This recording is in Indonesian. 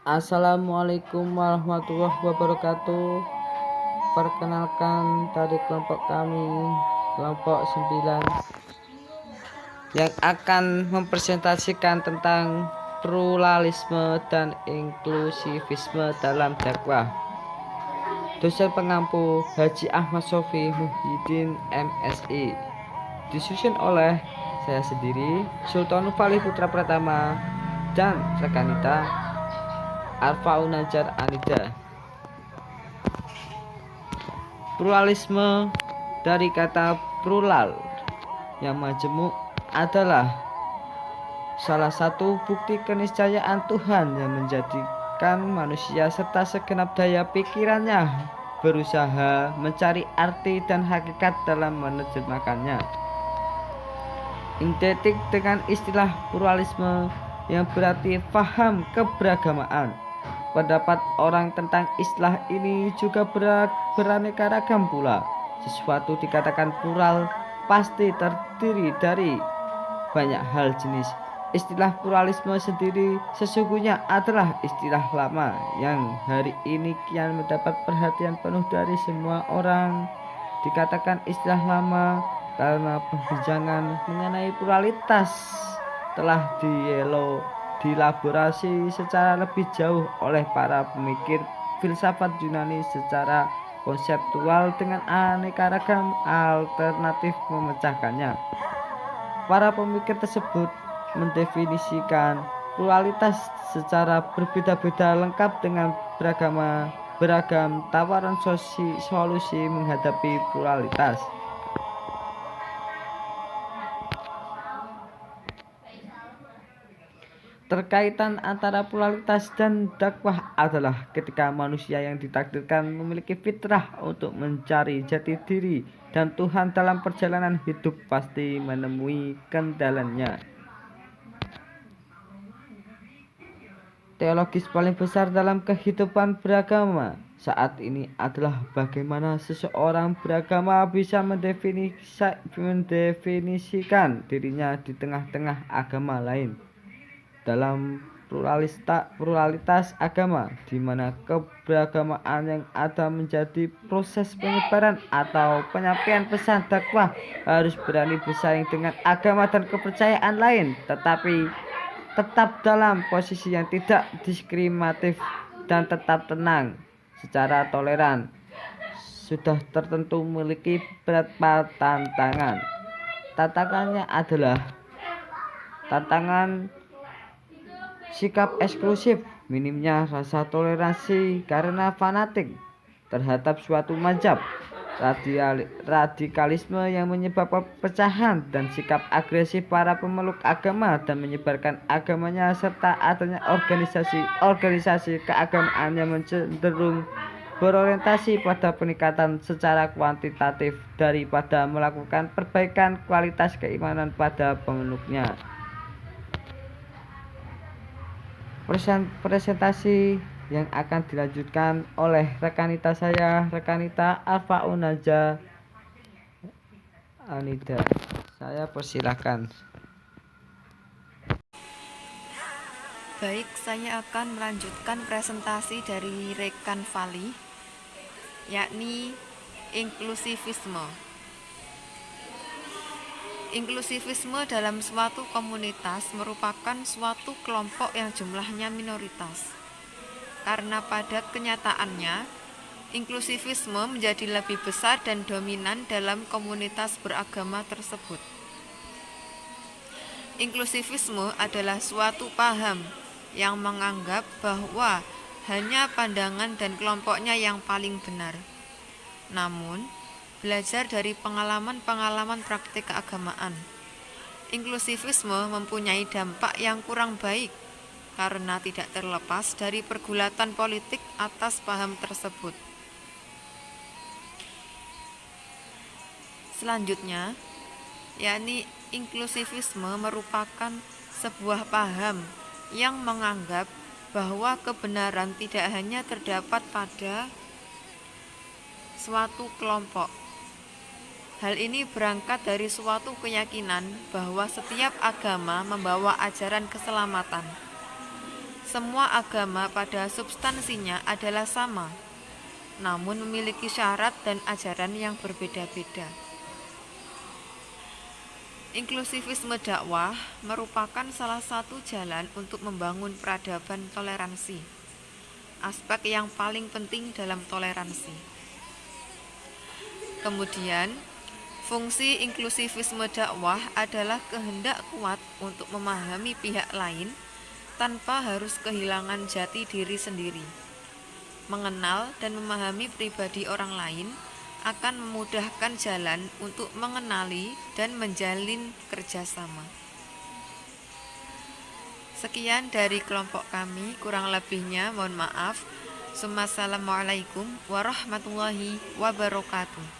Assalamualaikum warahmatullahi wabarakatuh. Perkenalkan dari kelompok kami, kelompok 9, yang akan mempresentasikan tentang pluralisme dan inklusivisme dalam dakwah. Dosen pengampu Haji Ahmad Sofi Muhyiddin MSI. Disusun oleh saya sendiri, Sultan Fali Putra Pratama, dan rekanita Arfaun Najar Anida. Pluralisme dari kata plural yang majemuk adalah salah satu bukti keniscayaan Tuhan yang menjadikan manusia serta segenap daya pikirannya berusaha mencari arti dan hakikat dalam menerjemahkannya. Identik dengan istilah pluralisme yang berarti paham keberagamaan. Pendapat orang tentang istilah ini juga beraneka ragam pula. Sesuatu dikatakan plural pasti terdiri dari banyak hal jenis. Istilah pluralisme sendiri sesungguhnya adalah istilah lama yang hari ini kian mendapat perhatian penuh dari semua orang. Dikatakan istilah lama karena perbincangan mengenai pluralitas telah dielaborasi secara lebih jauh oleh para pemikir filsafat Yunani secara konseptual dengan aneka ragam alternatif memecahkannya. Para pemikir tersebut mendefinisikan pluralitas secara berbeda-beda lengkap dengan beragam tawaran solusi menghadapi pluralitas. Terkaitan antara pluralitas dan dakwah adalah ketika manusia yang ditakdirkan memiliki fitrah untuk mencari jati diri dan Tuhan dalam perjalanan hidup pasti menemui kendalanya. Teologis paling besar dalam kehidupan beragama saat ini adalah bagaimana seseorang beragama bisa mendefinisikan dirinya di tengah-tengah agama lain. Dalam pluralitas agama, di mana keberagamaan yang ada menjadi proses penyebaran atau penyampaian pesan dakwah harus berani bersaing dengan agama dan kepercayaan lain, tetapi tetap dalam posisi yang tidak diskriminatif dan tetap tenang secara toleran. Sudah tertentu memiliki beberapa tantangan. Tantangannya adalah tantangan sikap eksklusif, minimnya rasa toleransi karena fanatik terhadap suatu mazhab, radikalisme yang menyebabkan perpecahan dan sikap agresif para pemeluk agama dan menyebarkan agamanya, serta adanya organisasi keagamaan yang cenderung berorientasi pada peningkatan secara kuantitatif daripada melakukan perbaikan kualitas keimanan pada pemeluknya. Presentasi yang akan dilanjutkan oleh rekanita saya, rekanita Arfaun Najar Anida. Saya persilahkan. Baik, saya akan melanjutkan presentasi dari rekan Fali, yakni inklusivisme. Inklusivisme dalam suatu komunitas merupakan suatu kelompok yang jumlahnya minoritas. Karena pada kenyataannya, inklusivisme menjadi lebih besar dan dominan dalam komunitas beragama tersebut. Inklusivisme adalah suatu paham yang menganggap bahwa hanya pandangan dan kelompoknya yang paling benar. Namun, belajar dari pengalaman-pengalaman praktik keagamaan, inklusivisme mempunyai dampak yang kurang baik karena tidak terlepas dari pergulatan politik atas paham tersebut. Selanjutnya, yakni inklusivisme merupakan sebuah paham yang menganggap bahwa kebenaran tidak hanya terdapat pada suatu kelompok. Hal ini berangkat dari suatu keyakinan bahwa setiap agama membawa ajaran keselamatan. Semua agama pada substansinya adalah sama, namun memiliki syarat dan ajaran yang berbeda-beda. Inklusivisme dakwah merupakan salah satu jalan untuk membangun peradaban toleransi, aspek yang paling penting dalam toleransi. Kemudian, fungsi inklusivisme dakwah adalah kehendak kuat untuk memahami pihak lain tanpa harus kehilangan jati diri sendiri. Mengenal dan memahami pribadi orang lain akan memudahkan jalan untuk mengenali dan menjalin kerjasama. Sekian dari kelompok kami, kurang lebihnya mohon maaf. Assalamualaikum warahmatullahi wabarakatuh.